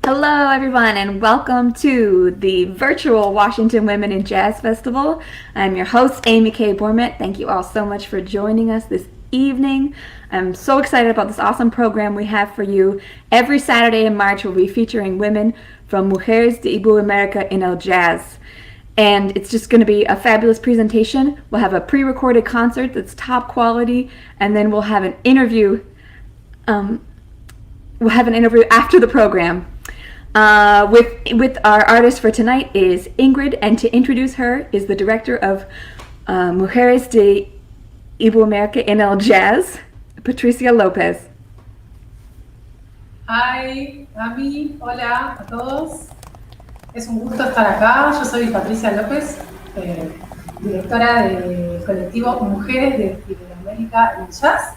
Hello, everyone, and welcome to the virtual Washington Women in Jazz Festival. I'm your host, Amy K. Bormet. Thank you all so much for joining us this evening. I'm so excited about this awesome program we have for you. Every Saturday in March, we'll be featuring women from Mujeres de Iberoamérica en el Jazz. And it's just going to be a fabulous presentation. We'll have a pre-recorded concert that's top quality, and then we'll have an interview. After the program. With our artist for tonight is Ingrid, and to introduce her is the director of Mujeres de Iberoamérica en el Jazz, Patricia Lopez. Hi, Ami, hola a todos. Es un gusto estar acá. Yo soy Patricia López, directora del colectivo Mujeres de Iberoamérica en el Jazz,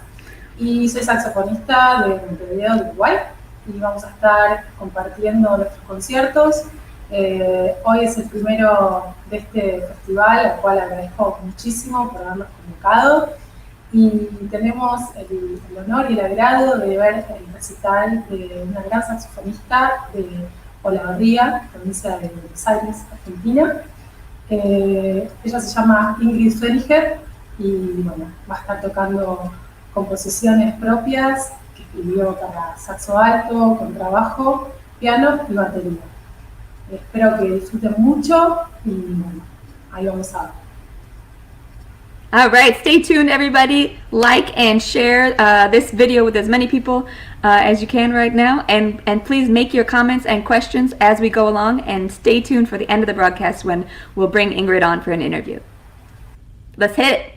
y soy saxofonista de Montevideo, de Uruguay. Y vamos a estar compartiendo nuestros conciertos. Hoy es el primero de este festival, al cual agradezco muchísimo por habernos convocado. Y tenemos el honor y el agrado de ver el recital de una gran saxofonista de Olavarría, provincia de Buenos Aires, Argentina. Ella se llama Ingrid Feniger y bueno, va a estar tocando composiciones propias que escribió para saxo alto, contrabajo, piano y batería. Espero que disfruten mucho y bueno, ahí vamos a ver. All right, stay tuned, everybody. Like and share this video with as many people as you can right now. And please make your comments and questions as we go along. And stay tuned for the end of the broadcast when we'll bring Ingrid on for an interview. Let's hit it.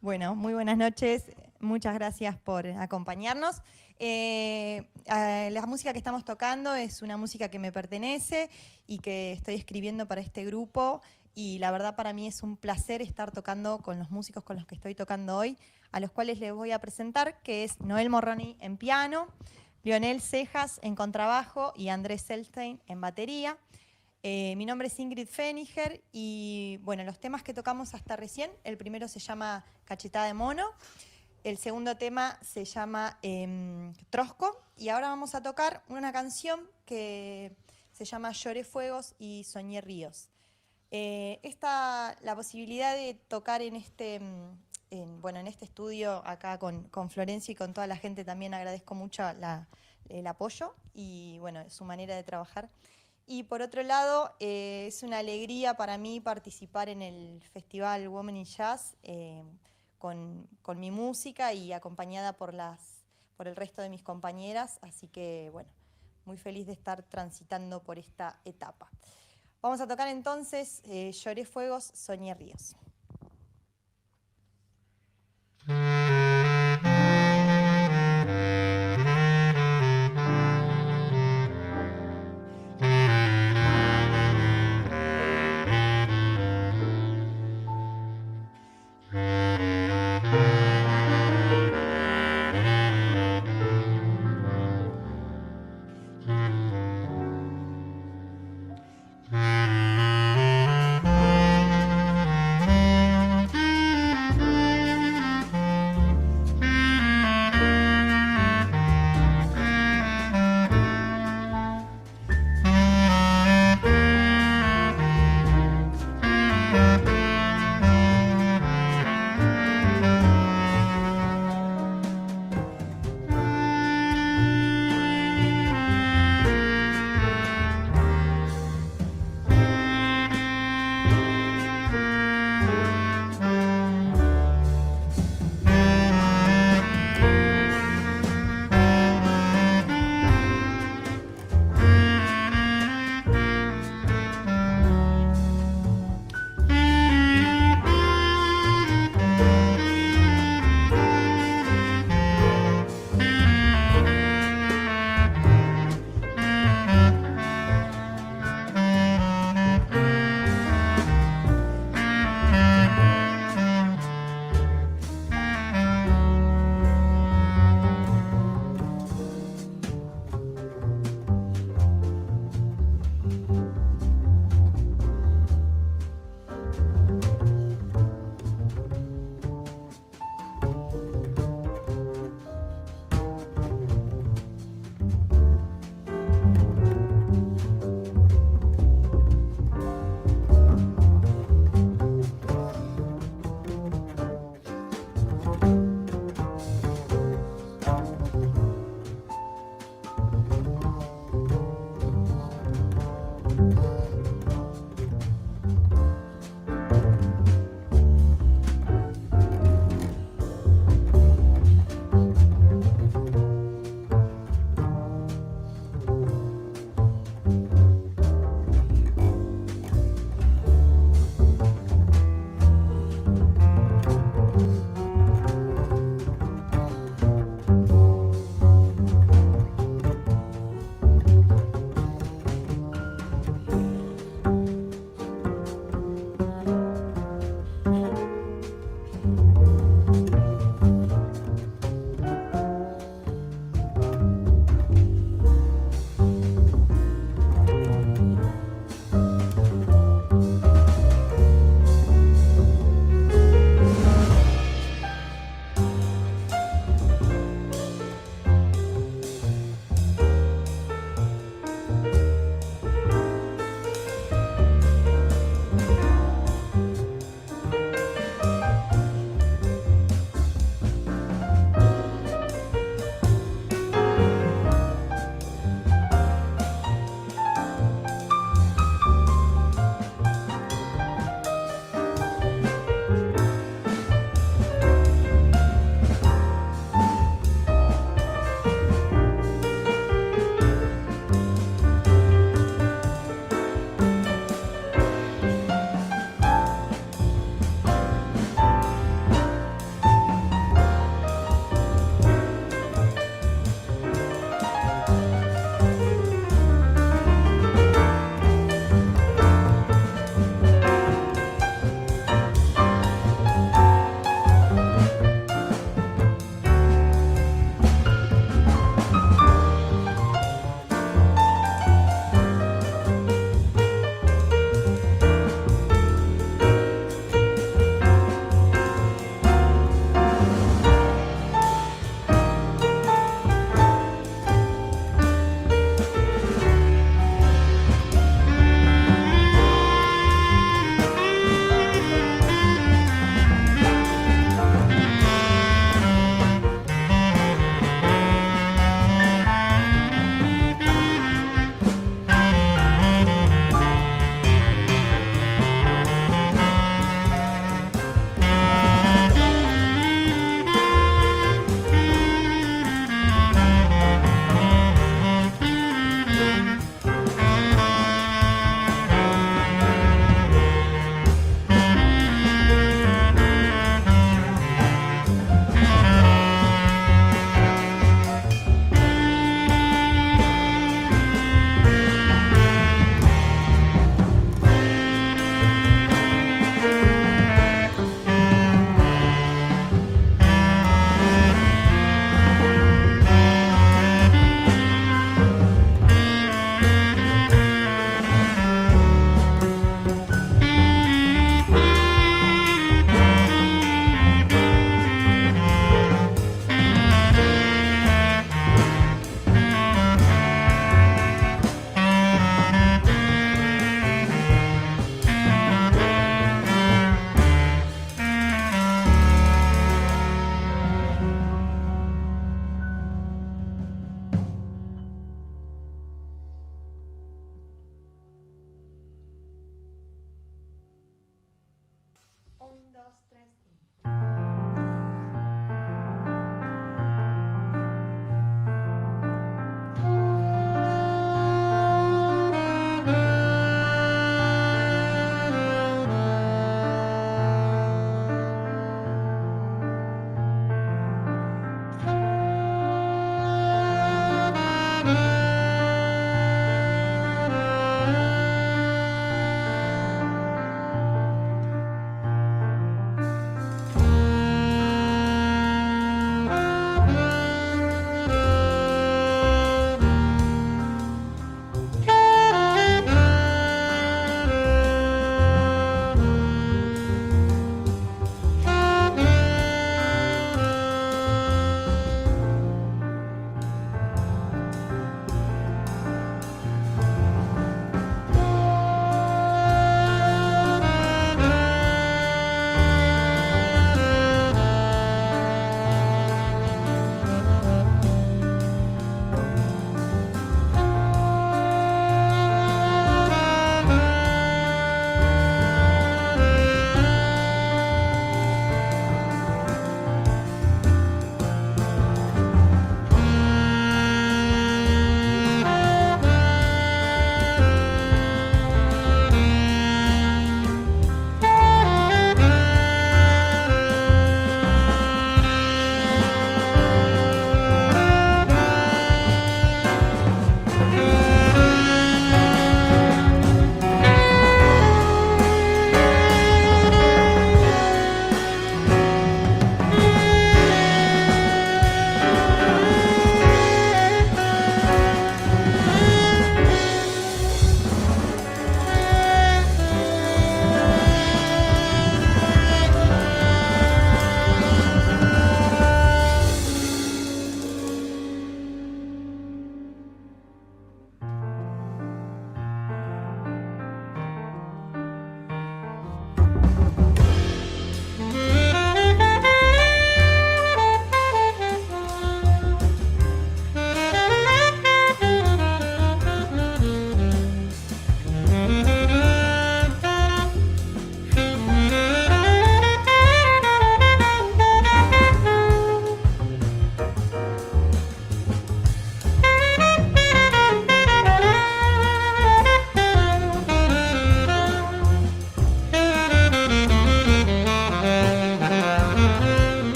Bueno, muy buenas noches. Muchas gracias por acompañarnos. La música que estamos tocando es una música que me pertenece y que estoy escribiendo para este grupo. Y la verdad para mí es un placer estar tocando con los músicos con los que estoy tocando hoy, a los cuales les voy a presentar, que es Noel Morroni en piano, Lionel Cejas en contrabajo y Andrés Selstein en batería. Mi nombre es Ingrid Feniger y bueno, los temas que tocamos hasta recién, el primero se llama Cachetada de Mono, el segundo tema se llama Trosco y ahora vamos a tocar una canción que se llama Lloré Fuegos y Soñé Ríos. La posibilidad de tocar en en este estudio acá con Florencia y con toda la gente, también agradezco mucho el apoyo y bueno, su manera de trabajar. Y por otro lado, es una alegría para mí participar en el Festival Women in Jazz con mi música y acompañada por el resto de mis compañeras. Así que, bueno, muy feliz de estar transitando por esta etapa. Vamos a tocar entonces Lloré Fuegos, Soñé Ríos.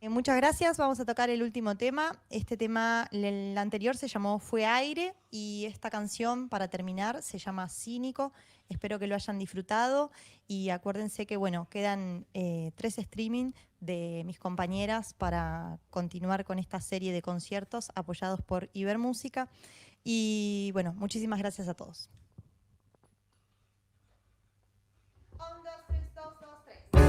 Muchas gracias. Vamos a tocar el último tema. Este tema, el anterior se llamó Fue Aire y esta canción, para terminar, se llama Cínico. Espero que lo hayan disfrutado y acuérdense que, bueno, quedan 3 streaming de mis compañeras para continuar con esta serie de conciertos apoyados por Ibermúsica. Y, bueno, muchísimas gracias a todos. 1, 2, 3, 2, 2, 3.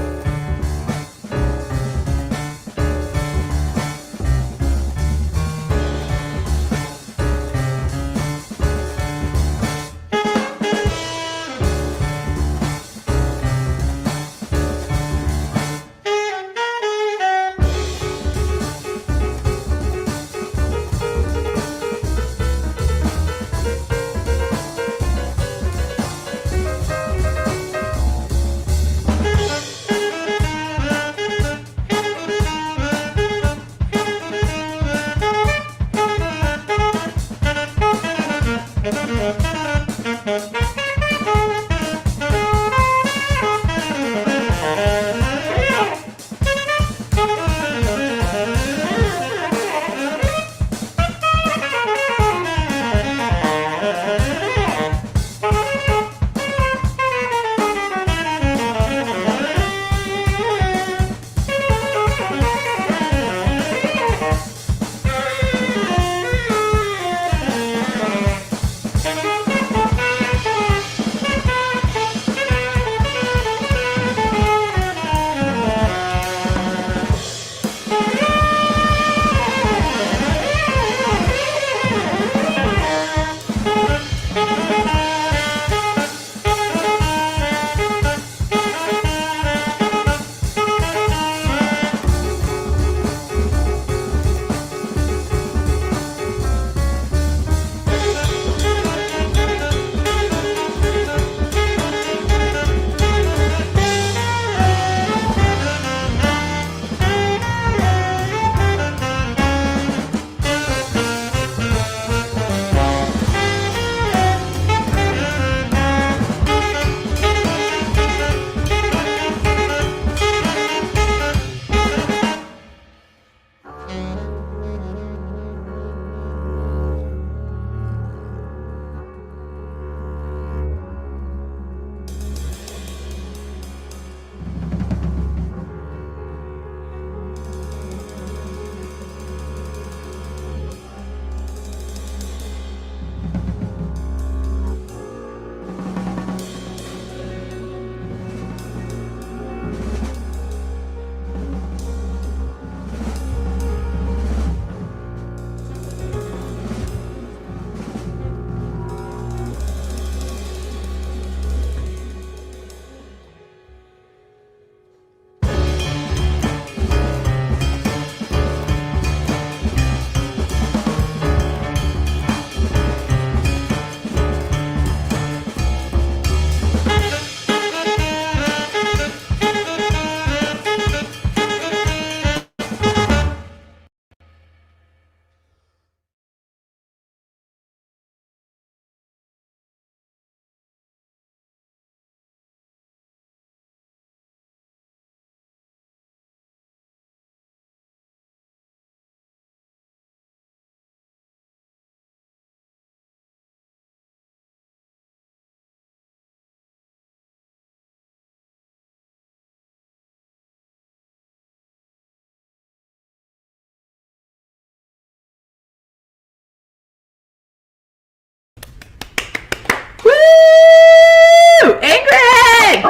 Woo! Ingrid!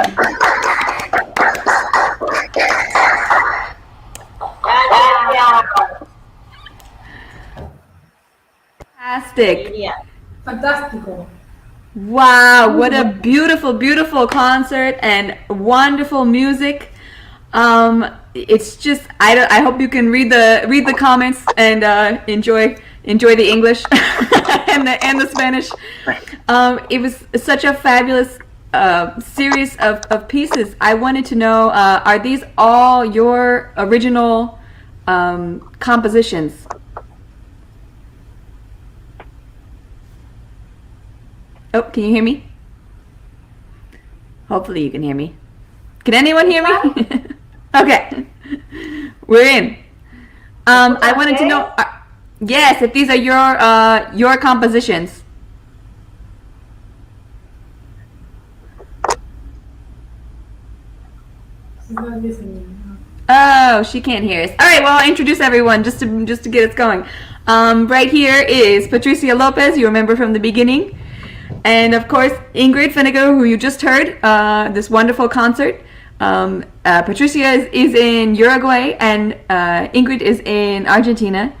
Fantastic. Fantástico. Wow, what a beautiful, beautiful concert and wonderful music. It's just I hope you can read the comments and enjoy the English and the Spanish. It was such a fabulous series of pieces. I wanted to know, are these all your original compositions? Oh, can you hear me? Hopefully you can hear me. Can anyone hear me? Okay. We're in. I wanted to know, yes, if these are your compositions. She's not listening. Oh, she can't hear us. All right, well, I'll introduce everyone just to get us going. Right here is Patricia Lopez, you remember from the beginning. And of course, Ingrid Feniger, who you just heard, this wonderful concert. Patricia is in Uruguay and Ingrid is in Argentina.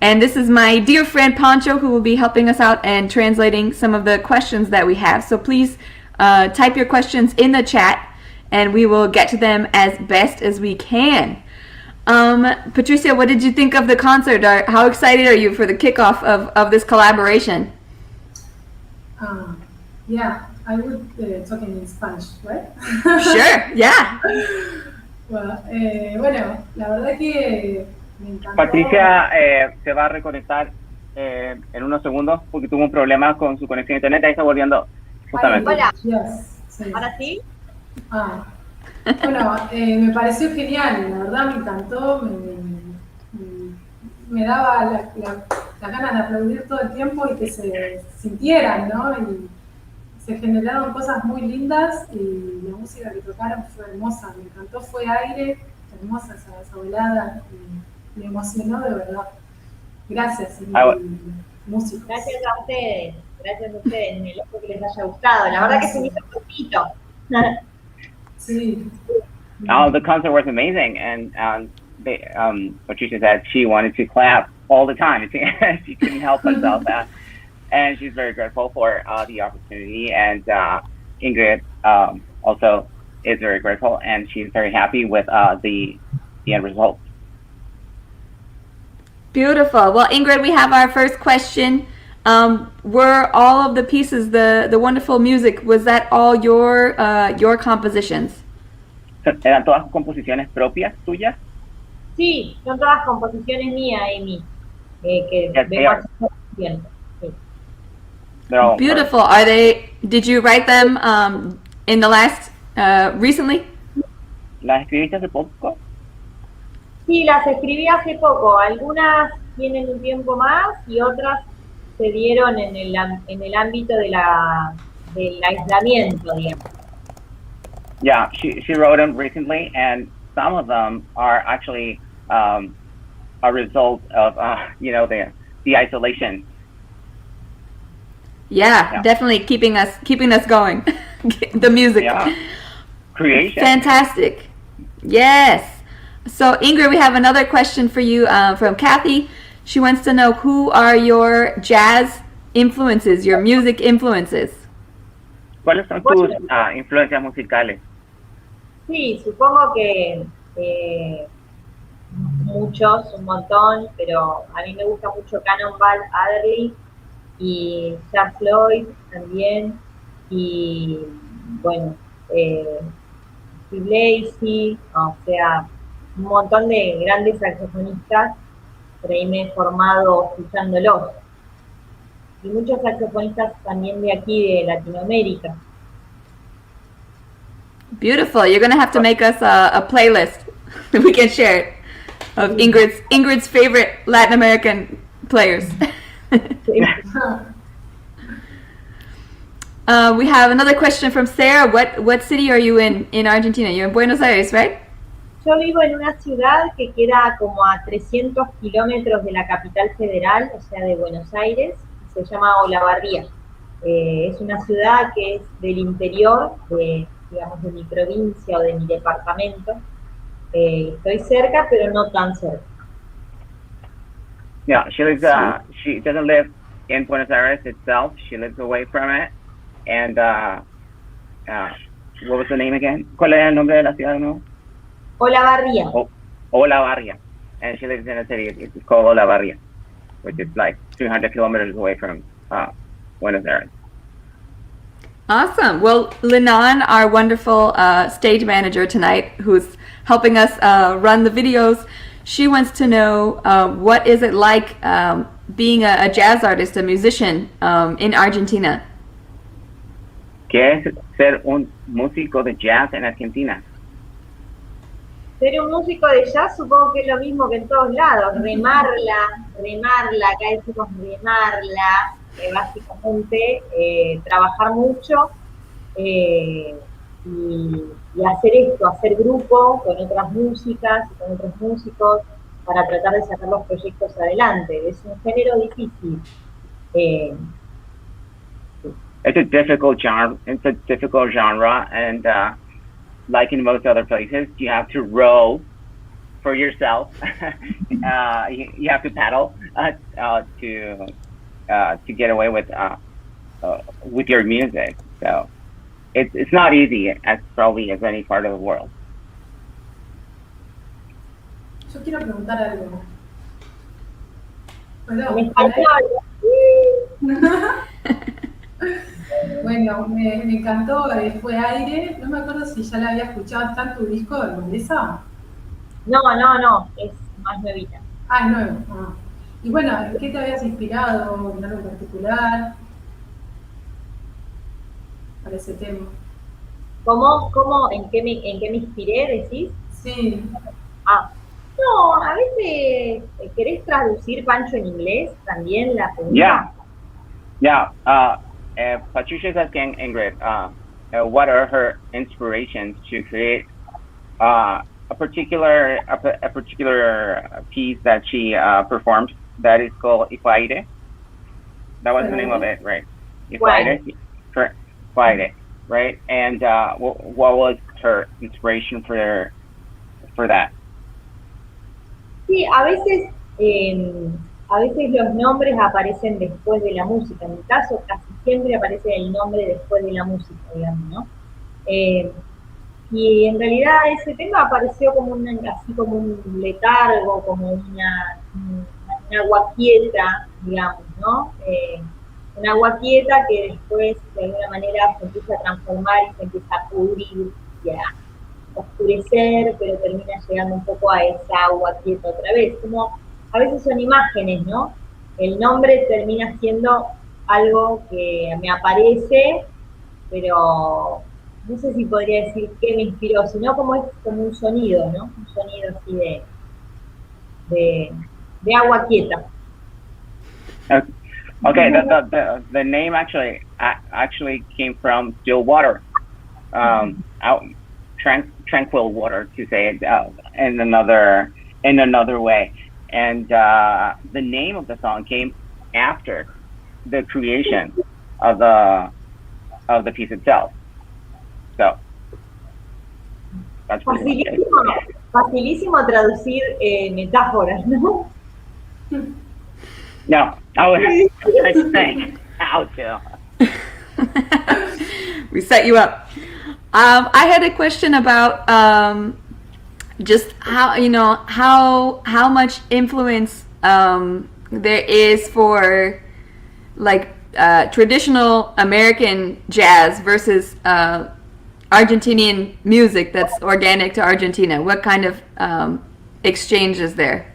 And this is my dear friend Pancho, who will be helping us out and translating some of the questions that we have. So please type your questions in the chat and we will get to them as best as we can. Patricia, what did you think of the concert? How excited are you for the kickoff of this collaboration? Yeah, I would talk in Spanish, right? Sure, yeah. Bueno, la verdad que me encantó. Patricia se va a reconectar en unos segundos porque tuvo un problema con su conexión a internet. Ahí está volviendo justamente. Hola. Yes, sí. ¿Ahora sí? Bueno, me pareció genial, la verdad me encantó, me daba las ganas de aplaudir todo el tiempo y que se sintieran, ¿no? Y se generaron cosas muy lindas y la música que tocaron fue hermosa, me encantó, fue aire, hermosa esa velada y me emocionó de verdad. Gracias, músicos. Gracias a ustedes, me loco que les haya gustado, la verdad que se me hizo cortito. Sí. Oh, the concert was amazing, and Patricia said she wanted to clap all the time. She couldn't help herself, and she's very grateful for the opportunity. And Ingrid also is very grateful, and she's very happy with the end result. Beautiful. Well, Ingrid, we have our first question. Were all of the pieces, the wonderful music, was that all your compositions? ¿Eran todas composiciones propias tuyas? Sí, son todas composiciones mías, Amy, que Yes, they are. bien. Sí. They're all Beautiful. Did you write them in the last, recently? ¿Las escribiste hace poco? Sí, las escribí hace poco, algunas tienen un tiempo más y otras se dieron en el ámbito del aislamiento, digamos. Yeah, she wrote them recently, and some of them are actually a result of the isolation. Yeah, definitely keeping us going. The music. Yeah. Creation. Fantastic. Yes. So Ingrid, we have another question for you from Kathy. She wants to know, who are your jazz influences, your music influences? ¿Cuáles son tus influencias musicales? Sí, supongo que muchos, un montón, pero a mí me gusta mucho Cannonball Adderley y Jack Floyd también, y bueno, Steve Lacy, o sea, un montón de grandes saxofonistas, por ahí me he formado escuchándolos. Y muchos saxofonistas también de aquí, de Latinoamérica. Beautiful. You're going to have to make us a playlist. We can share it of Ingrid's favorite Latin American players. We have another question from Sarah. What city are you in Argentina? You're in Buenos Aires, right? Yo vivo en una ciudad que queda como a 300 kilómetros de la capital federal, o sea, de Buenos Aires, se llama Olavarría. Es una ciudad que es del interior, digamos, de mi provincia o de mi departamento. Estoy cerca, pero no tan cerca. Yeah, she lives. She doesn't live in Buenos Aires itself. She lives away from it. And what was the name again? ¿Cuál era el nombre de la ciudad de nuevo? Olavarría. Olavarría. And she lives in a city. It's called Olavarría, which is like 300 kilometers away from Buenos Aires. Awesome. Well, Linan, our wonderful stage manager tonight, who's helping us run the videos, she wants to know what is it like being a jazz artist, a musician in Argentina? ¿Qué es ser un músico de jazz en Argentina? Ser un músico de jazz supongo que es lo mismo que en todos lados, remarla, acá decimos remarla, básicamente trabajar mucho y hacer esto, hacer grupo con otras músicas y con otros músicos para tratar de sacar los proyectos adelante. Es un género difícil. It's a difficult genre. It's a difficult genre, and like in most other places, you have to row for yourself. You have to paddle to get away with your music. So it's not easy as probably as any part of the world. Yo quiero preguntar algo. Hola, En español. Bueno, me encantó, fue aire. No me acuerdo si ya la había escuchado. ¿Está en tu disco de Condesa? No, es más nuevita. Ah, es nuevo. Ah. Y bueno, ¿en qué te habías inspirado? ¿En algo en particular? Para ese tema. ¿Cómo, en qué me inspiré, decís? Sí. Ah, no, a veces querés traducir Pancho en inglés también la pregunta. Yeah. Patricia's asking Ingrid, what are her inspirations to create a particular piece that she performed that is called Ifaire. That was the name of it, right? Ifaire, Ifaire, right? And what was her inspiration for that? Sí, a veces los nombres aparecen después de la música. En mi caso, casi siempre aparece el nombre después de la música, digamos, ¿no? Y en realidad ese tema apareció como así como un letargo, como una agua quieta, digamos, ¿no? Una agua quieta que después de alguna manera se empieza a transformar y se empieza a pudrir y a oscurecer, pero termina llegando un poco a esa agua quieta otra vez. Como a veces son imágenes, ¿no? El nombre termina siendo algo que me aparece, pero no sé si podría decir qué me inspiró, sino como es como un sonido, ¿no? Un sonido así de agua quieta. Okay, the name actually came from still water, tranquil water, to say it in another way. And the name of the song came after the creation of the piece itself. So that's Facilísimo traducir metáforas, ¿no? No, I think how to. We set you up. I had a question about just how much influence there is for like traditional American jazz versus Argentinian music that's organic to Argentina. What kind of exchange is there?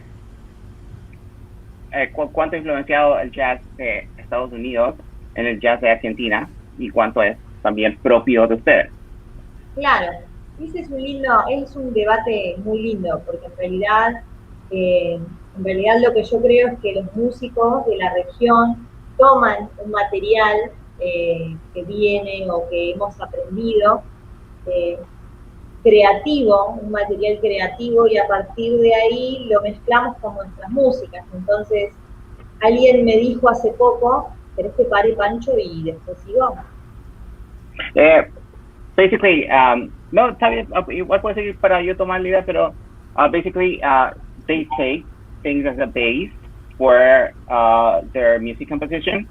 ¿Cuánto ha influenciado el jazz de Estados Unidos en el jazz de Argentina y cuánto es también propio de ustedes? Claro, ese es un debate muy lindo, porque en realidad lo que yo creo es que los músicos de la región toman un material que viene o que hemos aprendido creativo, un material creativo, y a partir de ahí lo mezclamos con nuestras músicas. Entonces, alguien me dijo hace poco, ¿querés que pare, Pancho, y después sigo? Basically, no, está bien, igual puede seguir para yo tomar la idea, pero basically they take things as a base for their music composition,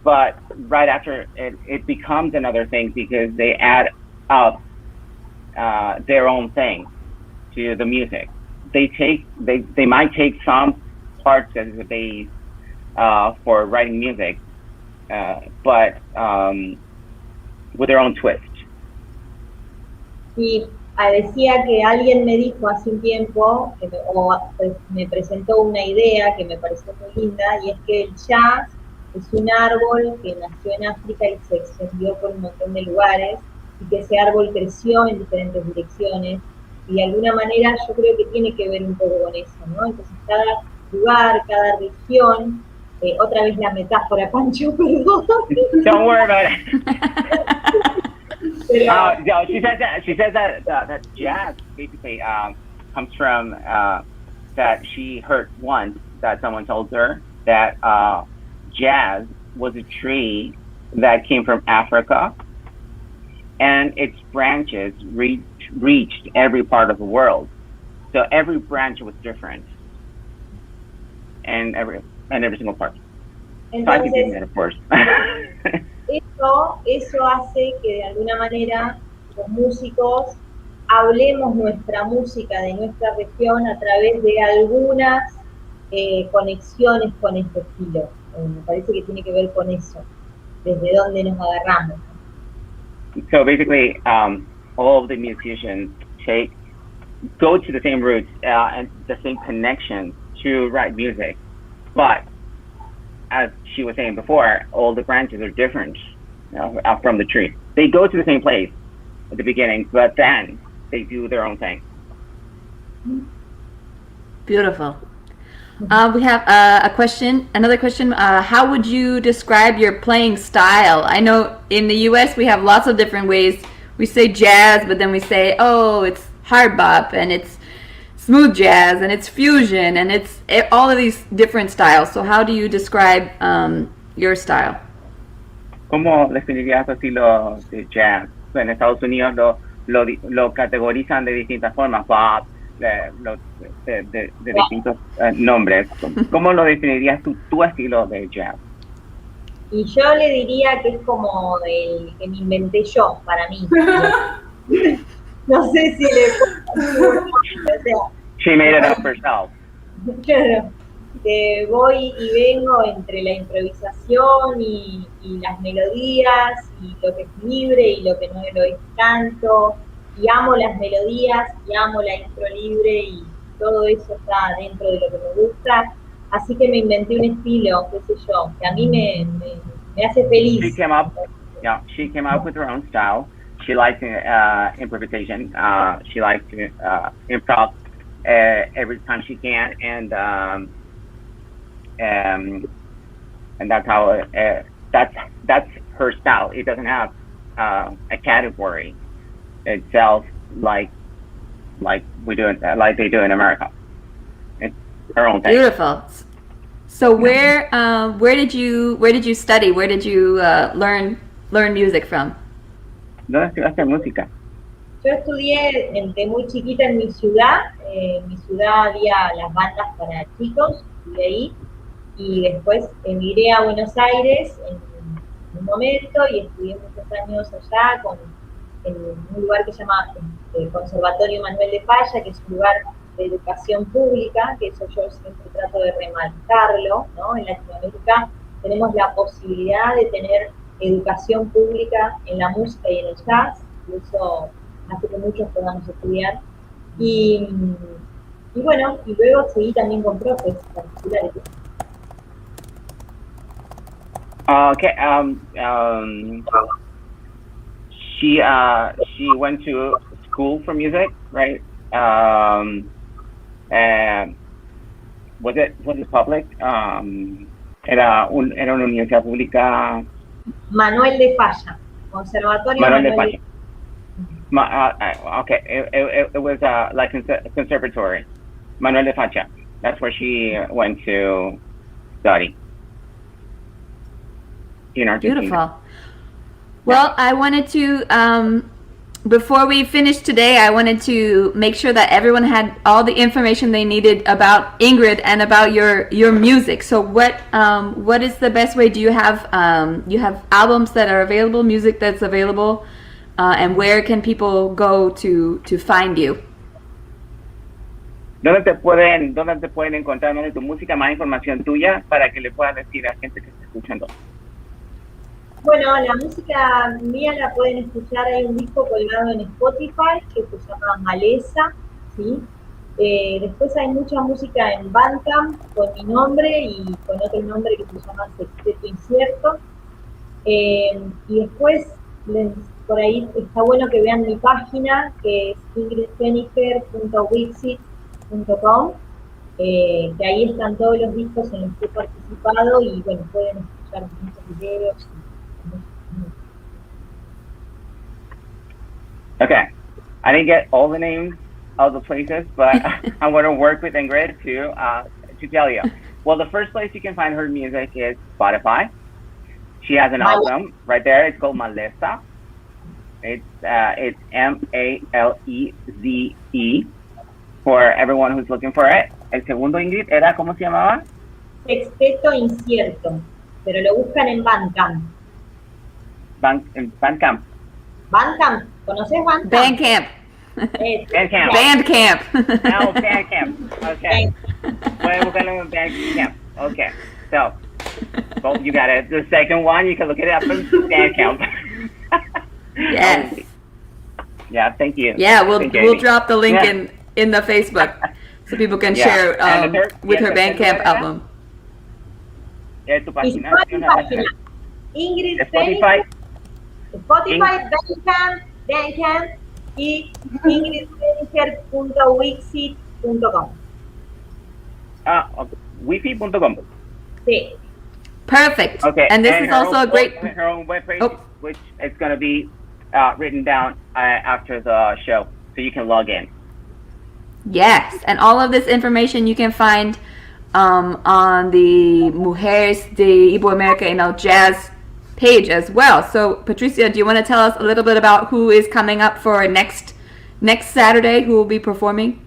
but right after it becomes another thing because they add up their own thing to the music. They might take some parts as a base for writing music, but with their own twist. Y decía que alguien me dijo hace un tiempo, me presentó una idea que me pareció muy linda, y es que el jazz es un árbol que nació en África y se extendió por un montón de lugares, y que ese árbol creció en diferentes direcciones, de alguna manera yo creo que tiene que ver un poco con eso, ¿no? Entonces cada lugar, cada región, otra vez la metáfora, Pancho, perdón. Don't worry about it. Pero, Yeah, she says that jazz basically comes from that she heard once that someone told her that jazz was a tree that came from Africa, and its branches reached every part of the world. So every branch was different, and every single part. entonces, Metaphors. eso hace que de alguna manera los músicos hablemos nuestra música de nuestra región a través de algunas conexiones con este estilo. Me parece que tiene que ver con eso, desde dónde nos agarramos. So basically, all of the musicians go to the same roots and the same connection to write music, but as she was saying before, all the branches are different from the tree. They go to the same place at the beginning, but then they do their own thing. Beautiful. We have another question. How would you describe your playing style? I know in the US we have lots of different ways. We say jazz, but then we say, oh, it's hard bop, and it's smooth jazz, and it's fusion, and it's all of these different styles. So how do you describe your style? ¿Cómo definirías tu estilo de jazz? En Estados Unidos lo categorizan de distintas formas, pop, de distintos nombres. ¿Cómo lo definirías tu estilo de jazz? Y yo le diría que es como el que me inventé yo, para mí. No sé si le... O sea, She made it up herself. claro, que voy y vengo entre la improvisación y las melodías, y lo que es libre y lo que no lo es tanto, y amo las melodías y amo la impro libre, y todo eso está dentro de lo que me gusta, así que me inventé un estilo, qué sé yo, que a mí me hace feliz. She came up with her own style. She likes improvisation. She likes to improv every time she can, and that's how that's her style. It doesn't have a category itself like they do in America. It's her own thing. Beautiful. So where did you study? Where did you learn music from? ¿Dónde estudiaste música? Yo estudié desde muy chiquita en mi ciudad. En mi ciudad había las bandas para chicos, estudié ahí, y después emigré a Buenos Aires en un momento y estudié muchos años allá en un lugar que se llama Conservatorio Manuel de Falla, que es un lugar de educación pública, que eso yo siempre trato de remarcarlo, ¿no? En Latinoamérica tenemos la posibilidad de tener educación pública en la música y en el jazz, y eso hace que muchos podamos estudiar. Y bueno, y luego seguí también con profes particulares. Okay. She went to school for music, right? And was it public? Era una universidad pública. Manuel de Falla, Conservatorio Manuel de Falla. Okay, it was like a conservatory, Manuel de Falla. That's where she went to study in Argentina. Beautiful. Well, I wanted to, before we finish today, I wanted to make sure that everyone had all the information they needed about Ingrid and about your music. So what is the best way? Do you have albums that are available, music that's available, and where can people go to find you? ¿Dónde te pueden encontrar tu música, más información tuya, para que le puedas decir a la gente que está escuchando? Bueno, la música mía la pueden escuchar, hay un disco colgado en Spotify que se llama Maleza, ¿sí? Después hay mucha música en Bandcamp con mi nombre y con otro nombre que se llama Sexteto Incierto. Y después por ahí está bueno que vean mi página, que es ingridfeniger.wixit.com, que ahí están todos los discos en los que he participado y bueno, pueden escuchar muchos videos. Okay. I didn't get all the names of the places, but I'm going to work with Ingrid to tell you. Well, the first place you can find her music is Spotify. She has an album right there. It's called Maleza. It's Maleze for everyone who's looking for it. El segundo, Ingrid, era, ¿cómo se llamaba? Sexteto Incierto, pero lo buscan en Bandcamp. Bandcamp. Bandcamp, ¿conoces Bandcamp? Bandcamp. Bandcamp. Bandcamp. Oh, Bandcamp. Okay. Pueden buscarlo en Bandcamp. Okay. So, well, you got it. The second one, you can look it up in Bandcamp. Yes. Yeah, thank you. Yeah, we'll Amy. drop the link in the Facebook so people can share with her Bandcamp album. Es tu Y página. Spotify, Ingrid Spotify. Spotify, Bandcamp y ingridfeniger.wixit.com. Okay. Wifi.com. Sí. Perfect. Okay. And this is her also own, a great. her own webpage, Oh. which is going to be written down after the show, so you can log in. Yes, and all of this information you can find on the Mujeres de Iberoamérica en el Jazz page as well. So, Patricia, do you want to tell us a little bit about who is coming up for next Saturday? Who will be performing?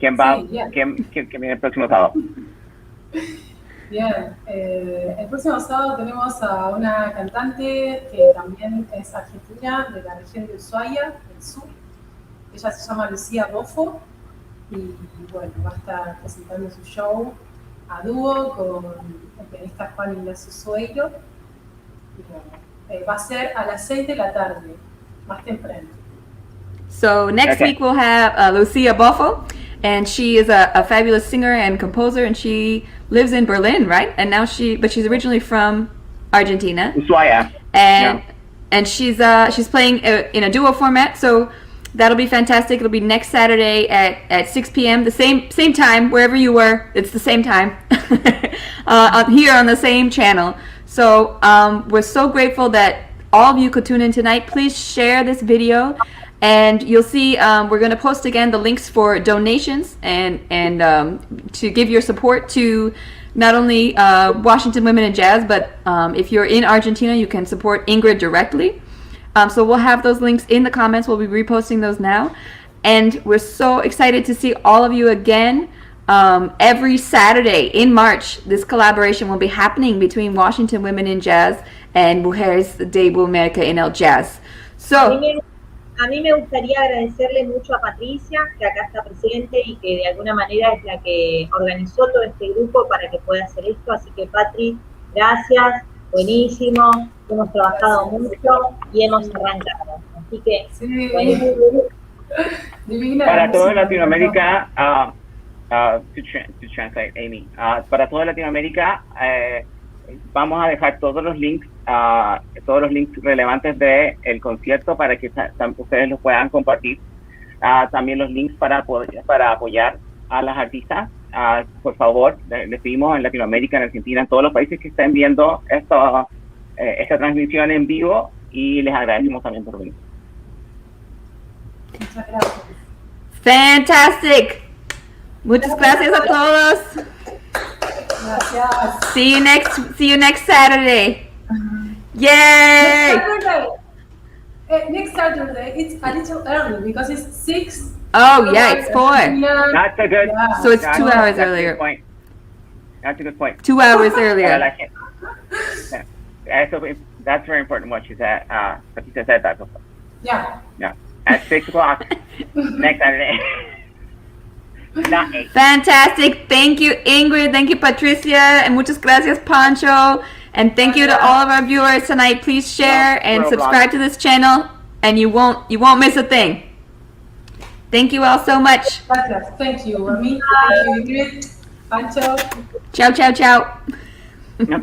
¿Quién va? Sí, yeah. ¿Quién viene el próximo sábado? Bien, el próximo sábado tenemos a una cantante que también es argentina, de la región de Ushuaia, del sur. Ella se llama Lucía Bofo y bueno, va a estar presentando su show a dúo con el pianista Juan Ignacio Sueiro. Y bueno, va a ser a las 6 de la tarde, más temprano. So next Okay. week we'll have Lucia Boffo, and she is a fabulous singer and composer, and she lives in Berlin, right? And now but she's originally from Argentina, Ushuaia. and she's playing in a duo format. So that'll be fantastic. It'll be next Saturday at 6 p.m. the same time wherever you were. It's the same time here on the same channel. So we're so grateful that all of you could tune in tonight. Please share this video. And you'll see we're going to post again the links for donations and to give your support to not only Washington Women in Jazz, but if you're in Argentina, you can support Ingrid directly. So we'll have those links in the comments. We'll be reposting those now. And we're so excited to see all of you again every Saturday in March. This collaboration will be happening between Washington Women in Jazz and Mujeres de Iberoamérica en el Jazz. So, A mí me gustaría agradecerle mucho a Patricia, que acá está presente y que de alguna manera es la que organizó todo este grupo para que pueda hacer esto. Así que, Patri, gracias, buenísimo, hemos trabajado mucho y hemos arrancado. Así que, Sí. buenísimo. Divina. Para toda Latinoamérica, to translate, Amy, para toda Latinoamérica, vamos a dejar todos los links relevantes del concierto para que ustedes los puedan compartir. También los links para apoyar a las artistas. Por favor, les pedimos en Latinoamérica, en Argentina, en todos los países que estén viendo esta transmisión en vivo, y les agradecemos también por venir. Muchas gracias. fantastic. Muchas gracias a todos. Gracias. See you next Saturday. Yay! Next Saturday, it's a little early because it's 6. Oh yeah, it's 4. That's a good. Yeah. So it's 2 hours that's a good earlier. point. That's a good point. 2 hours I earlier. like it. Yeah. So that's very important what she said. Patricia said that. Yeah. Yeah. At 6 o'clock next Saturday. Not 8. Fantastic. Thank you, Ingrid. Thank you, Patricia. And muchas gracias, Pancho. And thank you to all of our viewers tonight. Please share and subscribe to this channel, and you won't miss a thing. Thank you all so much. Gracias. Thank you, Ami. Thank you, Ingrid. Pancho. Ciao, ciao, ciao.